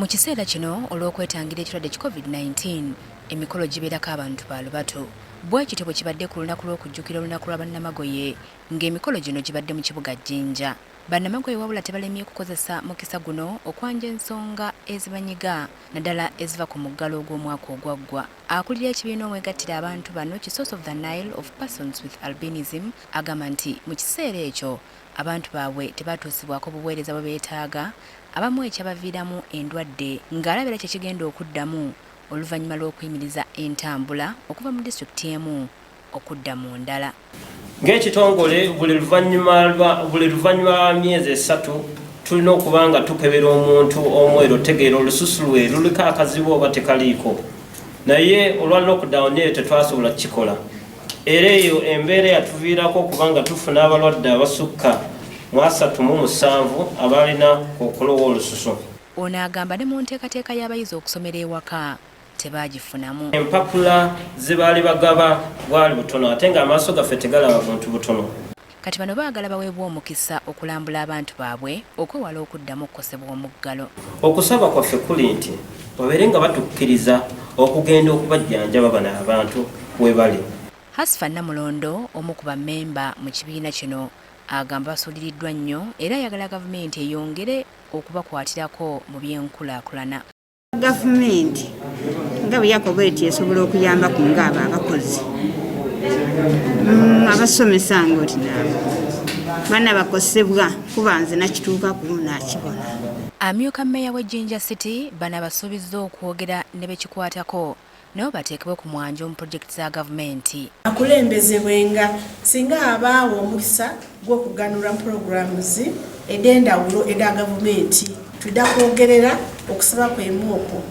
Mu kiseera kino olw'okwetangira ekirwadde ki COVID-19 emikolo gibeerako abantu ba lubatu. Bwe kityo bwe kibadde ku lunaku lw'okujjukira olunaku lwa bannamagoye ng'emikolo gino gibadde mu kibuga Jinja. Bannamagoye wabula tebalemye kukozesa mukisa guno okwanja ensonga ezibanyiga naddala eziva ku muggalo ogw'omwaka ogwaggwa. Akulira ekibiina omwegattira abantu bano ki Source of the Nile of Persons with Albinism agamba nti mu kiseera ekyo abantu baabwe tebatuusibwako buweereza bwe beetaaga abamu ekyabaviiramu endwadde ng'alabira kye kigenda okuddamu oluvannyuma lw'okuyimiriza entambula okuva mu disitulikiti emu okudda mu ndala. Ng'ekitongole buli luvannyuma lwa myezi 3 tulina okuba nga tukebera omuntu omweru otegeera olususu lwe luliko akazibu oba tekaliiko. Naye olwa lockdown eyo tetwasobola kukikola. Era eyo embeera yatuviirako okuba nga tufuna abalwadde abasukka mu 37 abalina okulowa olususu. Ono agamba ne mu nteekateeka y'abayizi okusomera ewaka tebagifunamu. Empapula ze baali bagaba bwali butono ate nga amaaso gaffe tegalaba buntu butono. Kati bano baagala baweebwa omukisa okulambula abantu baabwe okwewala okuddamu okukosebwa omuggalo. Okusaba kwaffe kuli nti babeere nga batukkiriza okugenda okubajjanjaba bano abantu we bali. Hasifa Namulondo omu ku bammemba mu kibiina kino agamba basuuliriddwa nnyo era ayagala gavumenti eyongere okubakwatirako mu by'enkulaakulana. Gavumenti nga bwe yakoba eti esobola okuyambako ng'abo abakozi abasomesa ng'oti naabo bana bakosebwa kuba nze nakituukako nakibona. Amyuka mmeeya w'e Jinja City bana basuubizza okwogera ne bekikwatako nabo bateekebwe ku mwanjo mu pulojekiti za gavumenti. Akulembezebwenga singa abaawo omukisa gw'okuganula programs ed'endawulo eda gavumenti tudda kwogerera okusaba kwemu okwo.